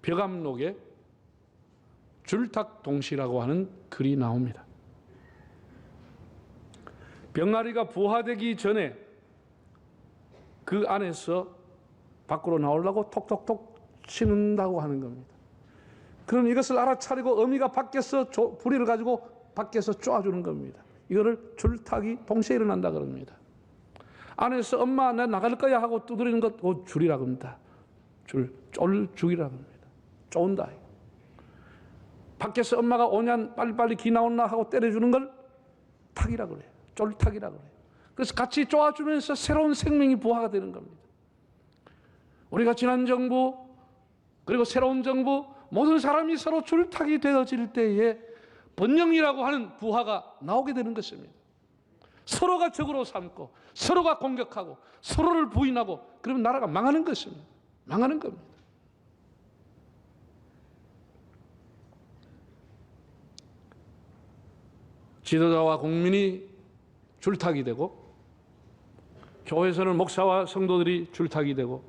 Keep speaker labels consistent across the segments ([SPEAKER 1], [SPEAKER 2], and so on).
[SPEAKER 1] 벽암록에 줄탁동시라고 하는 글이 나옵니다. 병아리가 부화되기 전에 그 안에서 밖으로 나오려고 톡톡톡 치는다고 하는 겁니다. 그럼 이것을 알아차리고 어미가 밖에서 부리를 가지고 밖에서 쪼아주는 겁니다. 이거를 줄탁이 동시에 일어난다 그럽니다. 안에서 엄마 나 나갈 거야 하고 두드리는 것 줄이라고 합니다. 쫄죽이라고 합니다. 쪼은다. 밖에서 엄마가 오냐 빨리빨리 기 나온나 하고 때려주는 걸 탁이라고 그래요. 쫄탁이라고 그래요. 그래서 같이 쪼아주면서 새로운 생명이 부화가 되는 겁니다. 우리가 지난 정부 그리고 새로운 정부 모든 사람이 서로 줄탁이 되어질 때에 번영이라고 하는 부화가 나오게 되는 것입니다. 서로가 적으로 삼고 서로가 공격하고 서로를 부인하고 그러면 나라가 망하는 것입니다. 망하는 겁니다. 지도자와 국민이 줄탁이 되고 교회에서는 목사와 성도들이 줄탁이 되고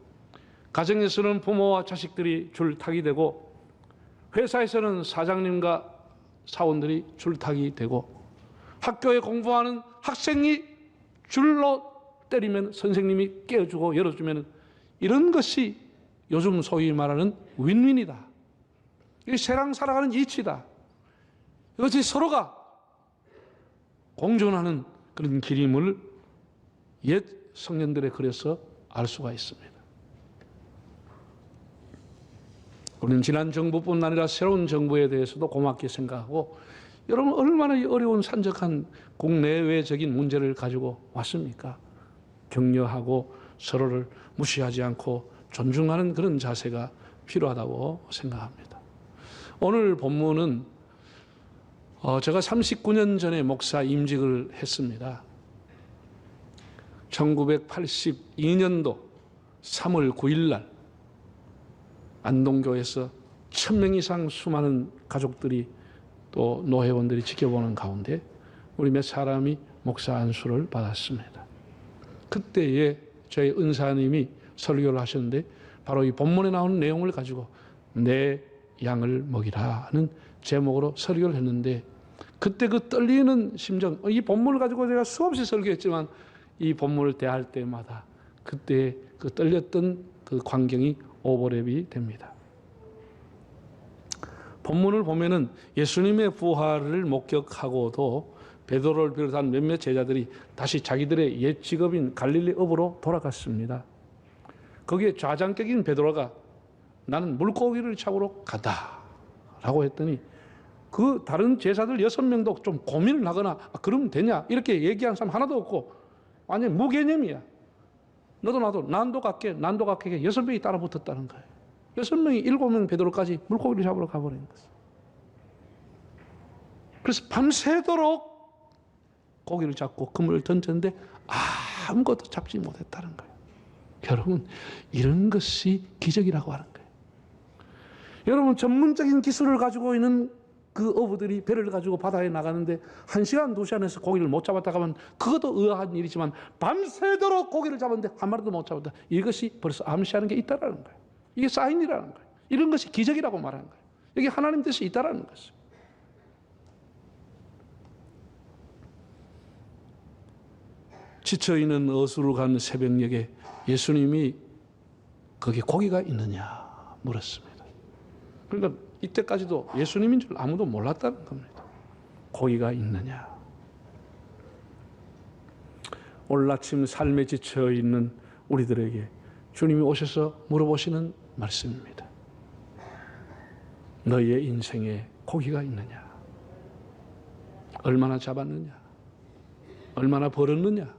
[SPEAKER 1] 가정에서는 부모와 자식들이 줄탁이 되고 회사에서는 사장님과 사원들이 줄탁이 되고 학교에 공부하는 학생이 줄로 때리면 선생님이 깨워주고 열어주면 이런 것이 요즘 소위 말하는 윈윈이다. 이 세상 살아가는 이치다. 이것이 서로가 공존하는 그런 길임을 옛 성년들의 글에서 알 수가 있습니다. 우리는 지난 정부뿐 아니라 새로운 정부에 대해서도 고맙게 생각하고 여러분 얼마나 어려운 산적한 국내외적인 문제를 가지고 왔습니까? 격려하고 서로를 무시하지 않고 존중하는 그런 자세가 필요하다고 생각합니다. 오늘 본문은 제가 39년 전에 목사 임직을 했습니다. 1982년도 3월 9일 날 안동교회에서 1000명 이상 수많은 가족들이 또 노회원들이 지켜보는 가운데 우리 몇 사람이 목사 안수를 받았습니다. 그때에 저희 은사님이 설교를 하셨는데 바로 이 본문에 나오는 내용을 가지고 내 양을 먹이라는 제목으로 설교를 했는데 그때 그 떨리는 심정, 이 본문을 가지고 제가 수없이 설교했지만 이 본문을 대할 때마다 그때 그 떨렸던 그 광경이 오버랩이 됩니다. 본문을 보면은 예수님의 부활을 목격하고도 베드로를 비롯한 몇몇 제자들이 다시 자기들의 옛 직업인 갈릴리 읍으로 돌아갔습니다. 거기에 좌장격인 베드로가 나는 물고기를 잡으러 가다 라고 했더니 그 다른 제자들 6명도 좀 고민을 하거나 그러면 되냐 이렇게 얘기하는 사람 하나도 없고 완전 무개념이야. 너도 나도 난도 같게 6명이 따라 붙었다는 거예요. 6명이 7명 베드로까지 물고기를 잡으러 가버린 거예요. 그래서 밤새도록 고기를 잡고 그물을 던졌는데 아무것도 잡지 못했다는 거예요. 여러분 이런 것이 기적이라고 하는 거예요. 여러분 전문적인 기술을 가지고 있는 그 어부들이 배를 가지고 바다에 나가는데 1시간, 2시간에서 고기를 못 잡았다 하면 그것도 의아한 일이지만 밤새도록 고기를 잡았는데 한 마리도 못 잡았다. 이것이 벌써 암시하는 게 있다라는 거예요. 이게 사인이라는 거예요. 이런 것이 기적이라고 말하는 거예요. 이게 하나님 뜻이 있다라는 것이죠. 지쳐있는 어수로 간 새벽녘에 예수님이 거기 고기가 있느냐 물었습니다. 그러니까 이때까지도 예수님인 줄 아무도 몰랐다는 겁니다. 고기가 있느냐. 오늘 아침 삶에 지쳐있는 우리들에게 주님이 오셔서 물어보시는 말씀입니다. 너희의 인생에 고기가 있느냐? 얼마나 잡았느냐? 얼마나 벌었느냐?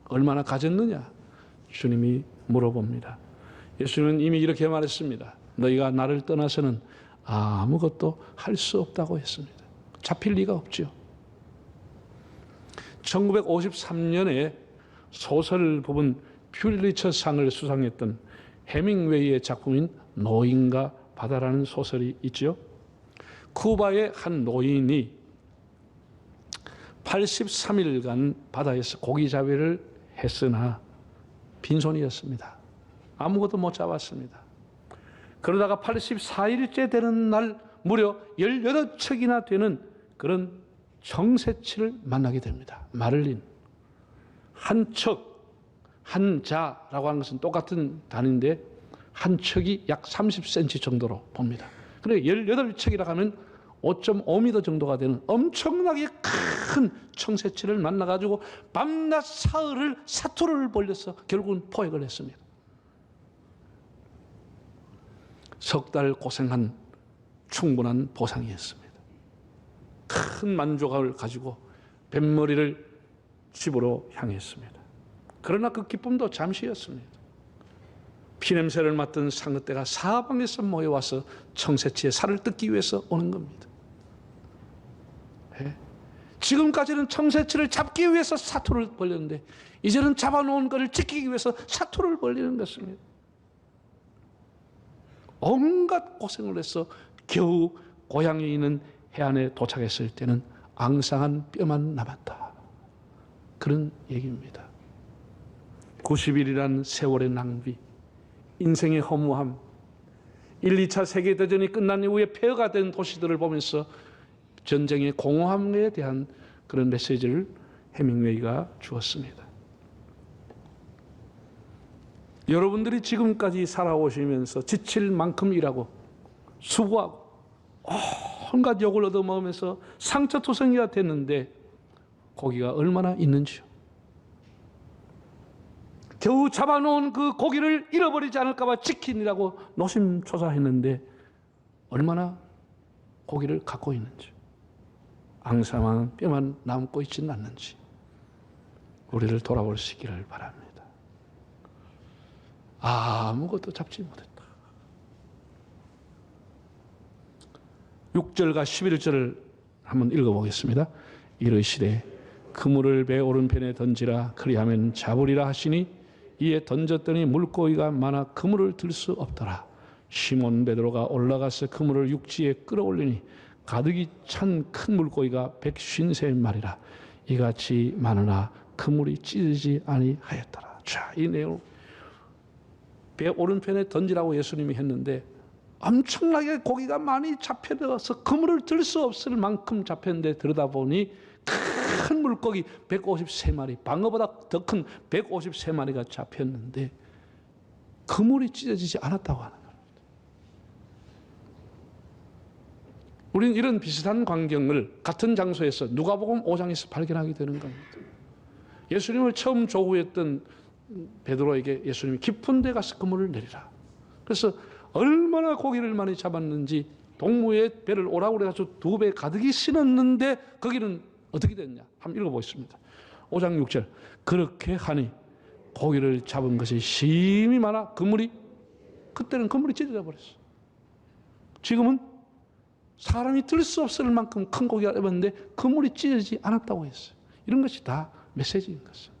[SPEAKER 1] 얼마나 가졌느냐? 주님이 물어봅니다. 예수님은 이미 이렇게 말했습니다. 너희가 나를 떠나서는 아무것도 할 수 없다고 했습니다. 잡힐 리가 없죠. 1953년에 소설 부분 퓰리처상을 수상했던 해밍웨이의 작품인 노인과 바다라는 소설이 있죠. 쿠바의 한 노인이 83일간 바다에서 고기잡이를 했으나 빈손이었습니다. 아무것도 못 잡았습니다. 그러다가 84일째 되는 날 무려 18척이나 되는 그런 청새치를 만나게 됩니다. 마를린. 한 척, 한 자라고 하는 것은 똑같은 단위인데 한 척이 약 30cm 정도로 봅니다. 그래 18척이라 하면 5.5m 정도가 되는 엄청나게 큰 청새치를 만나가지고 밤낮 사흘을 사투를 벌려서 결국은 포획을 했습니다. 석 달 고생한 충분한 보상이었습니다. 큰 만족을 가지고 뱃머리를 집으로 향했습니다. 그러나 그 기쁨도 잠시였습니다. 피냄새를 맡은 상어떼가 사방에서 모여와서 청새치의 살을 뜯기 위해서 오는 겁니다. 네? 지금까지는 청새치를 잡기 위해서 사투를 벌였는데 이제는 잡아놓은 것을 지키기 위해서 사투를 벌리는 것입니다. 온갖 고생을 해서 겨우 고향에 있는 해안에 도착했을 때는 앙상한 뼈만 남았다. 그런 얘기입니다. 90일이란 세월의 낭비, 인생의 허무함, 1, 2차 세계대전이 끝난 이후에 폐허가 된 도시들을 보면서 전쟁의 공허함에 대한 그런 메시지를 해밍웨이가 주었습니다. 여러분들이 지금까지 살아오시면서 지칠 만큼 일하고 수고하고 온갖 욕을 얻어먹으면서 상처투성이가 됐는데 고기가 얼마나 있는지요. 겨우 잡아놓은 그 고기를 잃어버리지 않을까 봐 지키느라고 노심초사했는데 얼마나 고기를 갖고 있는지, 앙상한 뼈만 남고 있지는 않는지 우리를 돌아볼 수 있기를 바랍니다. 아무것도 잡지 못했다. 6절과 11절을 한번 읽어보겠습니다. 이르시되 그물을 배 오른편에 던지라 그리하면 잡으리라 하시니 이에 던졌더니 물고기가 많아 그물을 들 수 없더라. 시몬 베드로가 올라가서 그물을 육지에 끌어올리니 가득이 찬 큰 물고기가 153마리라. 이같이 많으나 그물이 찢어지지 아니하였더라. 자, 이 내용 배 오른편에 던지라고 예수님이 했는데 엄청나게 고기가 많이 잡혀들어서 그물을 들 수 없을 만큼 잡혔는데 들여다보니 큰 물고기 153마리, 방어보다 더 큰 153마리가 잡혔는데 그물이 찢어지지 않았다고 하는 겁니다. 우리는 이런 비슷한 광경을 같은 장소에서 누가복음 5장에서 발견하게 되는 겁니다. 예수님을 처음 조우했던 베드로에게 예수님이 깊은 데 가서 그물을 내리라. 그래서 얼마나 고기를 많이 잡았는지 동무에 배를 오라고 그래가지고 2배 가득이 실었는데 거기는 어떻게 됐냐? 한번 읽어보겠습니다. 5장 6절. 그렇게 하니 고기를 잡은 것이 심히 많아 그때는 그물이 찢어져 버렸어. 지금은 사람이 들 수 없을 만큼 큰 고기가 잡았는데 그물이 찢어지지 않았다고 했어요. 이런 것이 다 메시지인 것입니다.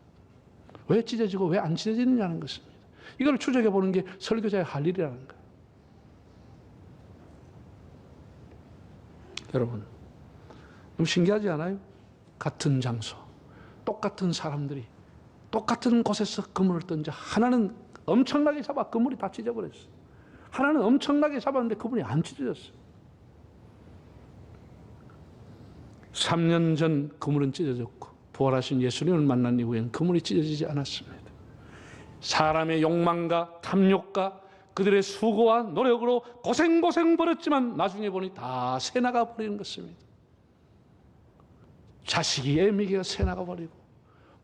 [SPEAKER 1] 왜 찢어지고 왜 안 찢어지느냐는 것입니다. 이걸 추적해 보는 게 설교자의 할 일이라는 거예요. 여러분, 너무 신기하지 않아요? 같은 장소, 똑같은 사람들이 똑같은 곳에서 그물을 던져 하나는 엄청나게 잡아 그물이 다 찢어버렸어요. 하나는 엄청나게 잡았는데 그물이 안 찢어졌어요. 3년 전 그물은 찢어졌고 부활하신 예수님을 만난 이후에는 그물이 찢어지지 않았습니다. 사람의 욕망과 탐욕과 그들의 수고와 노력으로 고생 벌었지만 나중에 보니 다 새나가 버리는 것입니다. 자식이 애미가 새나가 버리고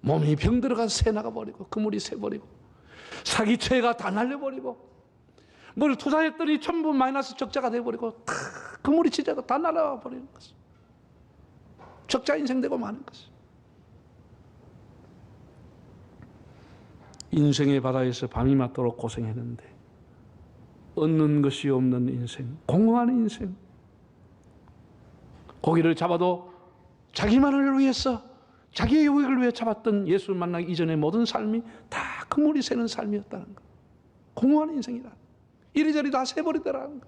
[SPEAKER 1] 몸이 병들어가 새나가 버리고 그물이 새버리고 사기채가 다 날려버리고 뭘 투자했더니 전부 마이너스 적자가 돼버리고 다 그물이 찢어가 다 날아와 버리는 것입니다. 적자 인생 되고 마는 것입니다. 인생의 바다에서 밤이 맞도록 고생했는데 얻는 것이 없는 인생, 공허한 인생. 고기를 잡아도 자기만을 위해서 자기의 유익을 위해 잡았던 예수를 만나기 이전의 모든 삶이 다 그물이 새는 삶이었다는 것. 공허한 인생이다. 이리저리 다 새버리더라는 것.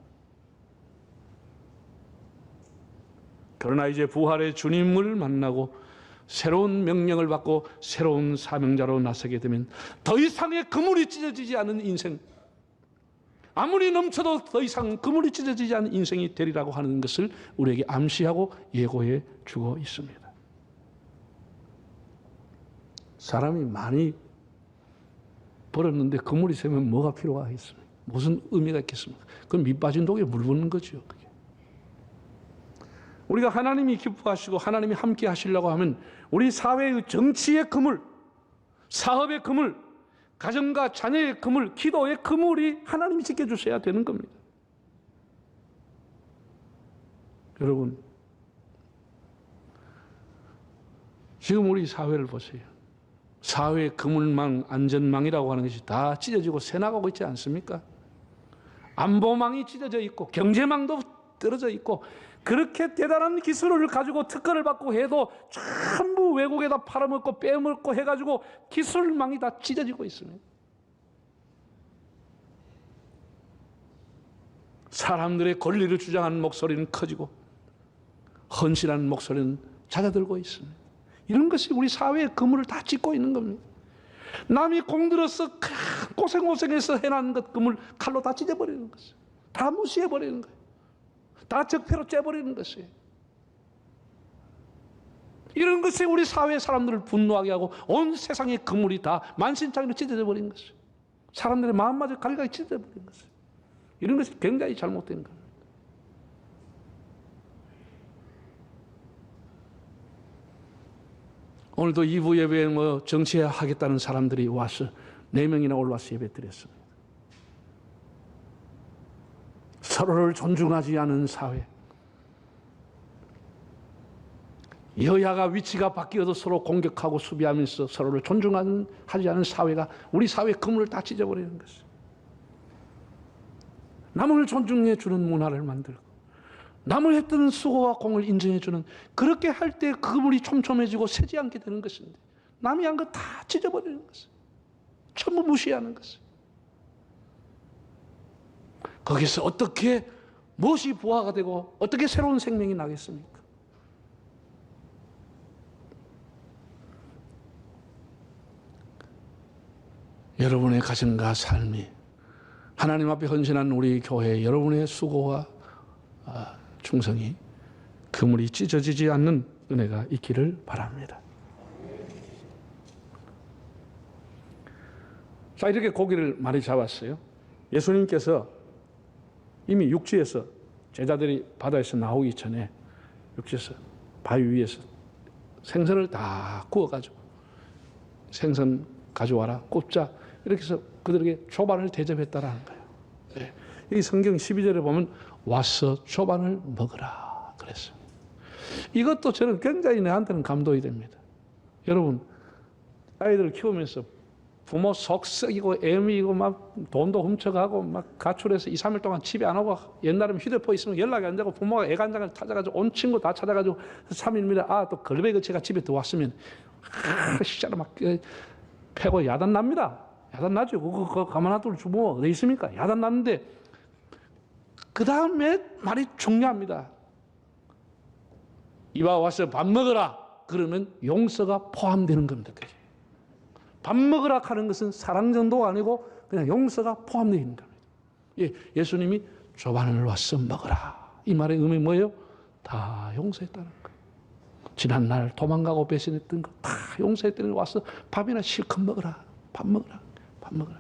[SPEAKER 1] 그러나 이제 부활의 주님을 만나고 새로운 명령을 받고 새로운 사명자로 나서게 되면 더 이상의 그물이 찢어지지 않은 인생, 아무리 넘쳐도 더 이상 그물이 찢어지지 않는 인생이 되리라고 하는 것을 우리에게 암시하고 예고해 주고 있습니다. 사람이 많이 벌었는데 그물이 새면 뭐가 필요가 있습니까? 무슨 의미가 있겠습니까? 그건 밑 빠진 독에 물 붓는 거죠. 그게. 우리가 하나님이 기뻐하시고 하나님이 함께 하시려고 하면 우리 사회의 정치의 그물, 사업의 그물, 가정과 자녀의 그물, 기도의 그물이 하나님이 지켜주셔야 되는 겁니다. 여러분, 지금 우리 사회를 보세요. 사회 그물망, 안전망이라고 하는 것이 다 찢어지고 새나가고 있지 않습니까? 안보망이 찢어져 있고 경제망도 떨어져 있고 그렇게 대단한 기술을 가지고 특허를 받고 해도 전부 외국에다 팔아먹고 빼먹고 해가지고 기술망이 다 찢어지고 있습니다. 사람들의 권리를 주장하는 목소리는 커지고 헌신하는 목소리는 잦아들고 있습니다. 이런 것이 우리 사회의 그물을 다 찢고 있는 겁니다. 남이 공들여서 고생해서 해놨는 것 그물 칼로 다 찢어버리는 것이에요. 다 무시해버리는 거예요. 다 적폐로 째버리는 것이에요. 이런 것이 우리 사회 사람들을 분노하게 하고 온 세상의 그물이 다 만신창이로 찢어져 버린 것이에요. 사람들의 마음마저 갈가게 찢어져 버린 것이에요. 이런 것이 굉장히 잘못된 겁니다. 오늘도 2부 예배에 정치하겠다는 사람들이 와서 4명이나 올라와서 예배 드렸습니다. 서로를 존중하지 않은 사회, 여야가 위치가 바뀌어도 서로 공격하고 수비하면서 서로를 존중하지 않은 사회가 우리 사회의 그물을 다 찢어버리는 것이에요. 남을 존중해 주는 문화를 만들고 남을 했던 수고와 공을 인정해 주는, 그렇게 할 때 그물이 촘촘해지고 새지 않게 되는 것인데 남이 한 거 다 찢어버리는 것이에요. 전부 무시하는 것이에요. 거기서 어떻게 무엇이 부화가 되고 어떻게 새로운 생명이 나겠습니까? 여러분의 가정과 삶이 하나님 앞에 헌신한 우리 교회 여러분의 수고와 충성이 그물이 찢어지지 않는 은혜가 있기를 바랍니다. 자, 이렇게 고기를 많이 잡았어요. 예수님께서 이미 육지에서 제자들이 바다에서 나오기 전에 육지에서 바위 위에서 생선을 다 구워가지고 생선 가져와라, 굽자, 이렇게 해서 그들에게 초반을 대접했다라는 거예요. 네. 이 성경 12절에 보면 와서 초반을 먹으라 그랬어요. 이것도 저는 굉장히 내한테는 감동이 됩니다. 여러분, 아이들 키우면서 부모 속 썩이고 애미고 막 돈도 훔쳐가고 막 가출해서 2, 3일 동안 집에 안 오고, 옛날에는 휴대폰 있으면 연락이 안 되고 부모가 애간장을 찾아가지고 온 친구 다 찾아가지고 3일마다 또 걸베거치가 집에 들어왔으면 진짜로 막 패고 야단 납니다. 야단 나죠. 그거 가만 놔둘 주부모 어디 있습니까? 야단 났는데 그 다음에 말이 중요합니다. 이봐 와서 밥 먹어라 그러면 용서가 포함되는 겁니다. 밥 먹으라 하는 것은 사랑 정도가 아니고 그냥 용서가 포함되어 있는 겁니다. 예, 예수님이 조반을 와서 먹으라. 이 말의 의미 뭐예요? 다 용서했다는 거예요. 지난날 도망가고 배신했던 거 다 용서했더니 와서 밥이나 실컷 먹으라. 밥 먹으라. 밥 먹으라.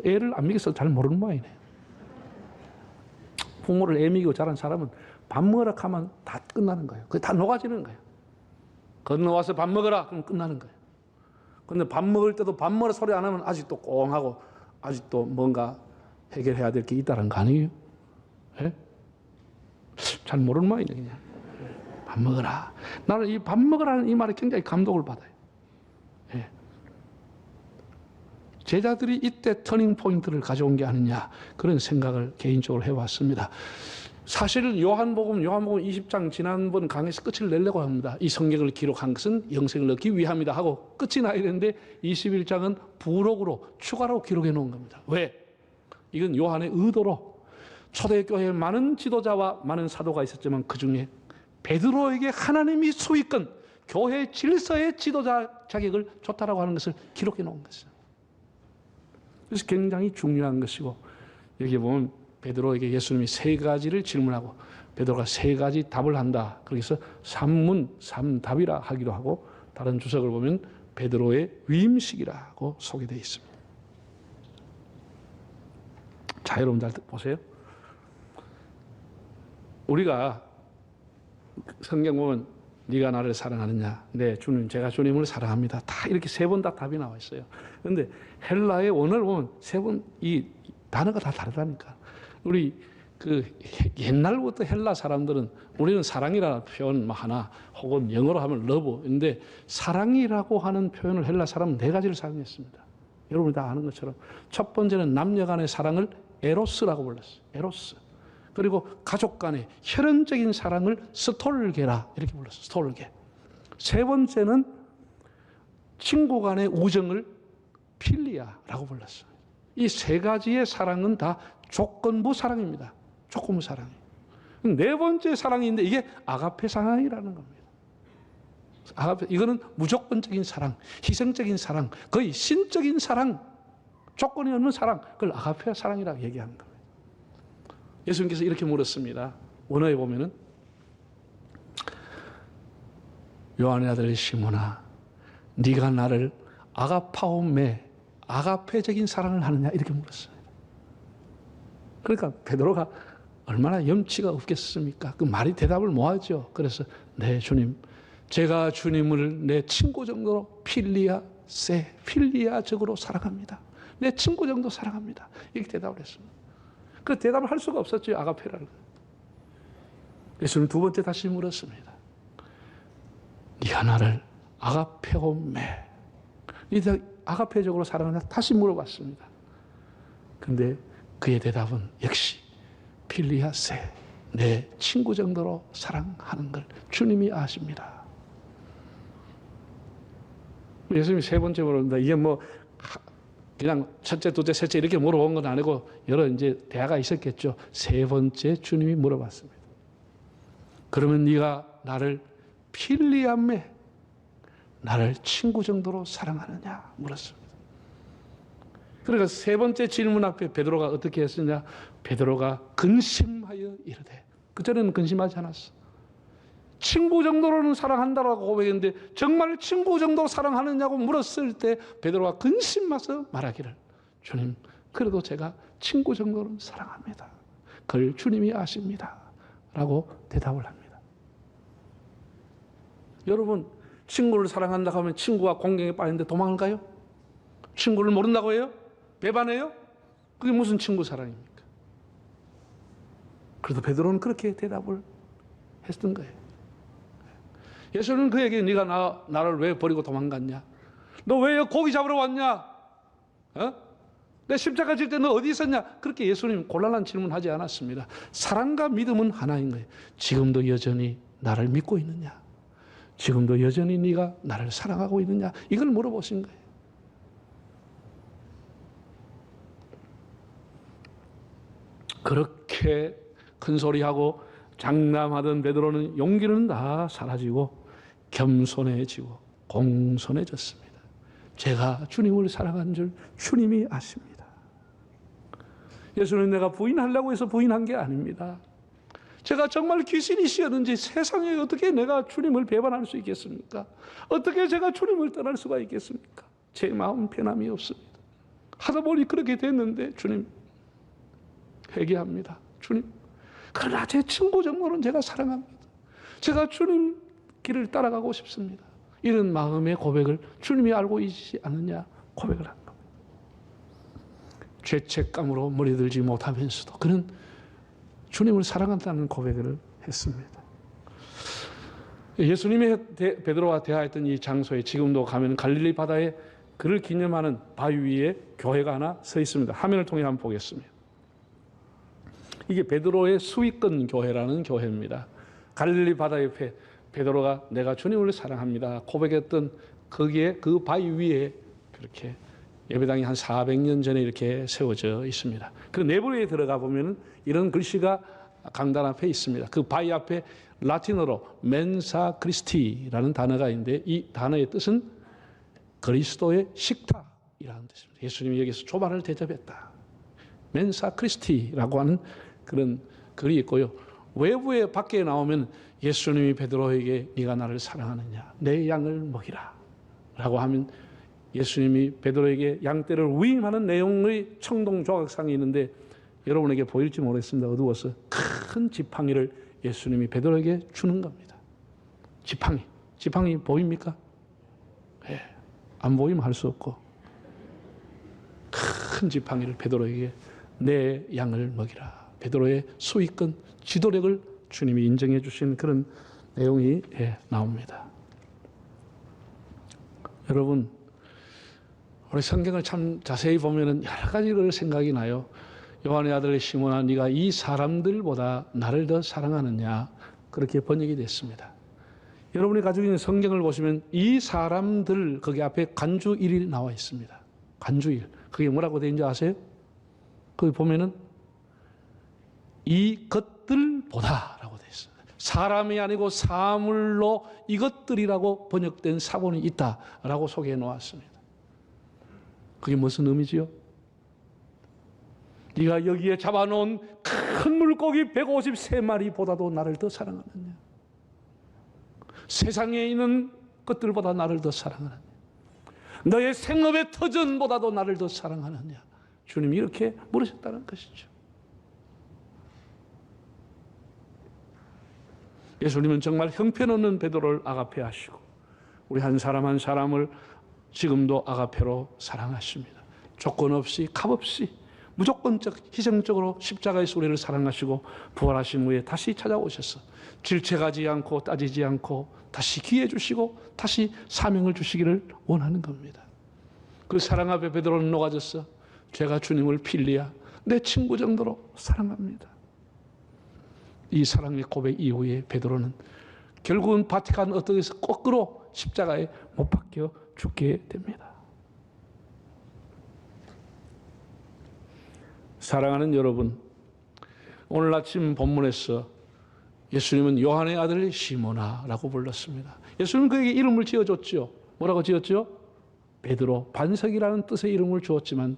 [SPEAKER 1] 애를 안 먹여서 잘 모르는 모양이네. 부모를 애 먹이고 자란 사람은 밥 먹으라 하면 다 끝나는 거예요. 그게 다 녹아지는 거예요. 건너와서 밥 먹으라 그럼 끝나는 거예요. 근데 밥 먹을 때도 밥 먹으라 소리 안 하면 아직도 꽁하고 아직도 뭔가 해결해야 될 게 있다는 거 아니에요? 예? 잘 모르는 모양이네 그냥. 밥 먹어라. 나는 이 밥 먹으라는 이 말에 굉장히 감동을 받아요. 예. 제자들이 이때 터닝 포인트를 가져온 게 아니냐 그런 생각을 개인적으로 해왔습니다. 사실은 요한복음 20장 지난번 강의에서 끝을 내려고 합니다. 이 성경을 기록한 것은 영생을 얻기 위함이다 하고 끝이 나야 되는데 21장은 부록으로 추가로 기록해 놓은 겁니다. 왜? 이건 요한의 의도로 초대교회에 많은 지도자와 많은 사도가 있었지만 그중에 베드로에게 하나님이 수익권 교회 질서의 지도자 자격을 줬다라고 하는 것을 기록해 놓은 것이죠. 그래서 굉장히 중요한 것이고, 여기 보면 베드로에게 예수님이 세 가지를 질문하고 베드로가 세 가지 답을 한다. 그래서 삼문 삼답이라 하기도 하고, 다른 주석을 보면 베드로의 위임식이라고 소개되어 있습니다. 자, 여러분 잘 보세요. 우리가 성경 보면 네가 나를 사랑하느냐? 네, 주님, 제가 주님을 사랑합니다. 다 이렇게 세 번 다 답이 나와 있어요. 그런데 헬라의 원어를 보면 세 번 이 단어가 다 다르다니까. 우리 그 옛날부터 헬라 사람들은 우리는 사랑이라는 표현 하나 혹은 영어로 하면 러브인데 사랑이라고 하는 표현을 헬라 사람은 네 가지를 사용했습니다. 여러분이 다 아는 것처럼 첫 번째는 남녀 간의 사랑을 에로스라고 불렀어요. 에로스. 그리고 가족 간의 혈연적인 사랑을 스톨게라 이렇게 불렀어요. 스톨게. 세 번째는 친구 간의 우정을 필리아라고 불렀어요. 이 세 가지의 사랑은 다 조건부 사랑입니다. 조건부 사랑이에요. 네 번째 사랑이 있는데 이게 아가페 사랑이라는 겁니다. 아가페, 이거는 무조건적인 사랑, 희생적인 사랑, 거의 신적인 사랑, 조건이 없는 사랑, 그걸 아가페 사랑이라고 얘기하는 겁니다. 예수님께서 이렇게 물었습니다. 원어에 보면은 요한의 아들 시몬아, 네가 나를 아가파오메, 아가페적인 사랑을 하느냐 이렇게 물었어요. 그러니까 베드로가 얼마나 염치가 없겠습니까? 그 말이 대답을 못하죠. 그래서 네 주님, 제가 주님을 내 친구 정도로 필리아적으로 사랑합니다. 내 친구 정도 사랑합니다. 이렇게 대답을 했습니다. 그 대답을 할 수가 없었죠. 아가페라는. 예수님 두 번째 다시 물었습니다. 네가 나를 아가페오메, 아가페적으로 사랑하냐 다시 물어봤습니다. 그런데 그의 대답은 역시 필리아세, 내 친구 정도로 사랑하는 걸 주님이 아십니다. 예수님이 세 번째 물어본다. 이게 뭐 그냥 첫째, 둘째, 셋째 이렇게 물어본 건 아니고 여러 이제 대화가 있었겠죠. 세 번째 주님이 물어봤습니다. 그러면 네가 나를 필리아메, 나를 친구 정도로 사랑하느냐 물었습니다. 그러니까 세 번째 질문 앞에 베드로가 어떻게 했느냐? 베드로가 근심하여 이르되, 그전에는 근심하지 않았어. 친구 정도로는 사랑한다라고 고백했는데 정말 친구 정도로 사랑하느냐고 물었을 때 베드로가 근심해서 말하기를, 주님, 그래도 제가 친구 정도로는 사랑합니다. 그걸 주님이 아십니다. 라고 대답을 합니다. 여러분, 친구를 사랑한다고 하면 친구가 공경에 빠졌는데 도망을 가요? 친구를 모른다고 해요? 배반해요? 그게 무슨 친구 사랑입니까? 그래도 베드로는 그렇게 대답을 했던 거예요. 예수는 그에게 네가 나를 왜 버리고 도망갔냐? 너 왜 고기 잡으러 왔냐? 내 십자가 질 때 너 어디 있었냐? 그렇게 예수님 곤란한 질문하지 않았습니다. 사랑과 믿음은 하나인 거예요. 지금도 여전히 나를 믿고 있느냐? 지금도 여전히 네가 나를 사랑하고 있느냐? 이걸 물어보신 거예요. 그렇게 큰 소리하고 장담하던 베드로는 용기는 다 사라지고 겸손해지고 공손해졌습니다. 제가 주님을 사랑한 줄 주님이 아십니다. 예수는 내가 부인하려고 해서 부인한 게 아닙니다. 제가 정말 귀신이시었는지 세상에 어떻게 내가 주님을 배반할 수 있겠습니까? 어떻게 제가 주님을 떠날 수가 있겠습니까? 제 마음 변함이 없습니다. 하다 보니 그렇게 됐는데 주님 회개합니다. 주님, 그러나 제 친구 정도는 제가 사랑합니다. 제가 주님 길을 따라가고 싶습니다. 이런 마음의 고백을 주님이 알고 있지 않느냐 고백을 한 겁니다. 죄책감으로 머리 들지 못하면서도 그는 주님을 사랑한다는 고백을 했습니다. 예수님의 베드로와 대화했던 이 장소에 지금도 가면 갈릴리 바다에 그를 기념하는 바위 위에 교회가 하나 서 있습니다. 화면을 통해 한번 보겠습니다. 이게 베드로의 수위권 교회라는 교회입니다. 갈릴리 바다 옆에 베드로가 내가 주님을 사랑합니다 고백했던 거기에 그 바위 위에 그렇게 예배당이 한 400년 전에 이렇게 세워져 있습니다. 그 내부에 들어가 보면 이런 글씨가 강단 앞에 있습니다. 그 바위 앞에 라틴어로 멘사 크리스티라는 단어가 있는데 이 단어의 뜻은 그리스도의 식탁, 이라는 뜻입니다. 예수님이 여기서 조반을 대접했다. 멘사 크리스티라고 하는 그런 글이 있고요. 외부에 밖에 나오면 예수님이 베드로에게 네가 나를 사랑하느냐, 내 양을 먹이라 라고 하면 예수님이 베드로에게 양떼를 위임하는 내용의 청동 조각상이 있는데 여러분에게 보일지 모르겠습니다. 어두워서 큰 지팡이를 예수님이 베드로에게 주는 겁니다. 지팡이 보입니까? 네, 안 보이면 할 수 없고 큰 지팡이를 베드로에게 내 양을 먹이라. 베드로의 수익권 지도력을 주님이 인정해 주신 그런 내용이 나옵니다. 여러분, 우리 성경을 참 자세히 보면은 여러 가지를 생각이 나요. 요한의 아들 시몬아, 네가 이 사람들보다 나를 더 사랑하느냐, 그렇게 번역이 됐습니다. 여러분이 가지고 있는 성경을 보시면 이 사람들 거기 앞에 간주일이 나와 있습니다. 간주일. 그게 뭐라고 되어 있는지 아세요? 거기 보면은 이 것들보다라고 되어 있습니다. 사람이 아니고 사물로 이것들이라고 번역된 사본이 있다라고 소개해 놓았습니다. 그게 무슨 의미지요? 네가 여기에 잡아놓은 큰 물고기 153마리보다도 나를 더 사랑하느냐? 세상에 있는 것들보다 나를 더 사랑하느냐? 너의 생업의 터전보다도 나를 더 사랑하느냐? 주님이 이렇게 물으셨다는 것이죠. 예수님은 정말 형편없는 베드로를 아가페하시고 우리 한 사람 한 사람을 지금도 아가페로 사랑하십니다. 조건 없이 값없이 무조건적 희생적으로 십자가에서 우리를 사랑하시고 부활하신 후에 다시 찾아오셔서 질책하지 않고 따지지 않고 다시 기회 주시고 다시 사명을 주시기를 원하는 겁니다. 그 사랑 앞에 베드로는 녹아졌어. 제가 주님을 필리아 내 친구 정도로 사랑합니다. 이 사랑의 고백 이후에 베드로는 결국은 바티칸 어떻게해서 거꾸로 십자가에 못 박혀 죽게 됩니다. 사랑하는 여러분, 오늘 아침 본문에서 예수님은 요한의 아들 시몬아라고 불렀습니다. 예수님은 그에게 이름을 지어줬죠. 뭐라고 지었죠? 베드로, 반석이라는 뜻의 이름을 주었지만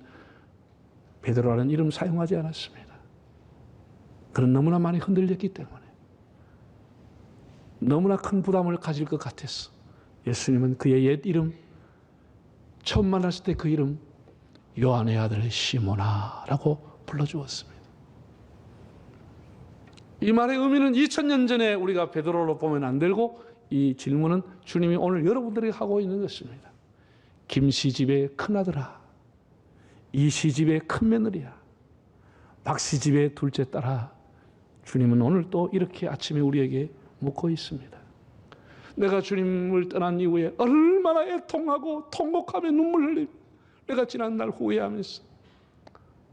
[SPEAKER 1] 베드로라는 이름 사용하지 않았습니다. 그는 너무나 많이 흔들렸기 때문에 너무나 큰 부담을 가질 것 같았어. 예수님은 그의 옛 이름, 처음 만났을 때 그 이름 요한의 아들 시몬아라고 불러주었습니다. 이 말의 의미는 2000년 전에 우리가 베드로로 보면 안 되고 이 질문은 주님이 오늘 여러분들에게 하고 있는 것입니다. 김씨집의 큰아들아, 이씨집의 큰며느리야, 박씨집의 둘째 딸아, 주님은 오늘 또 이렇게 아침에 우리에게 묻고 있습니다. 내가 주님을 떠난 이후에 얼마나 애통하고 통곡하며 눈물 흘리며 내가 지난 날 후회하면서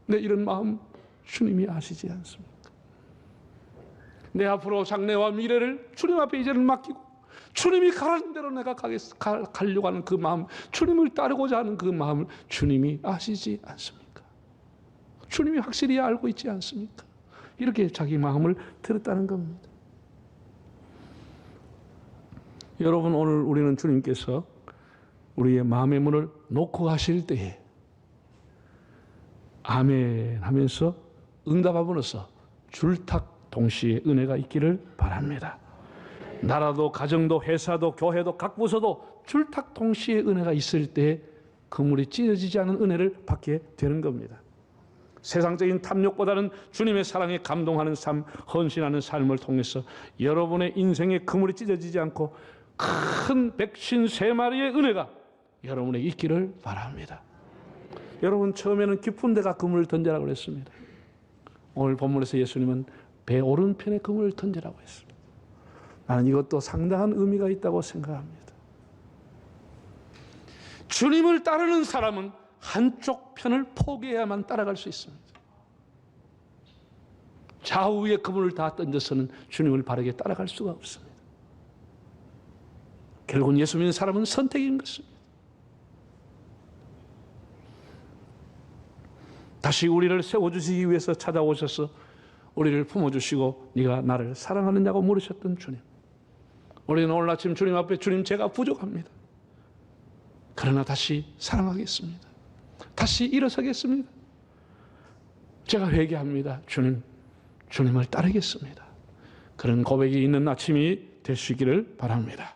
[SPEAKER 1] 내 이런 마음 주님이 아시지 않습니까? 내 앞으로 장래와 미래를 주님 앞에 이제는 맡기고 주님이 가라는 대로 내가 가려고 하는 그 마음, 주님을 따르고자 하는 그 마음을 주님이 아시지 않습니까? 주님이 확실히 알고 있지 않습니까? 이렇게 자기 마음을 들었다는 겁니다. 여러분, 오늘 우리는 주님께서 우리의 마음의 문을 놓고 가실 때에 아멘 하면서 응답하면서 줄탁 동시에 은혜가 있기를 바랍니다. 나라도 가정도 회사도 교회도 각 부서도 줄탁 동시에 은혜가 있을 때 그물이 찢어지지 않은 은혜를 받게 되는 겁니다. 세상적인 탐욕보다는 주님의 사랑에 감동하는 삶, 헌신하는 삶을 통해서 여러분의 인생의 그물이 찢어지지 않고 큰 153마리의 은혜가 여러분에게 있기를 바랍니다. 여러분, 처음에는 깊은 데가 그물을 던지라고 그랬습니다. 오늘 본문에서 예수님은 배 오른편에 그물을 던지라고 했습니다. 나는 이것도 상당한 의미가 있다고 생각합니다. 주님을 따르는 사람은 한쪽 편을 포기해야만 따라갈 수 있습니다. 좌우에 그물을 다 던져서는 주님을 바르게 따라갈 수가 없습니다. 결국은 예수 믿는 사람은 선택인 것입니다. 다시 우리를 세워주시기 위해서 찾아오셔서 우리를 품어주시고 네가 나를 사랑하느냐고 물으셨던 주님. 우리는 오늘 아침 주님 앞에 주님 제가 부족합니다. 그러나 다시 사랑하겠습니다. 다시 일어서겠습니다. 제가 회개합니다. 주님을 따르겠습니다. 그런 고백이 있는 아침이 될 수 있기를 바랍니다.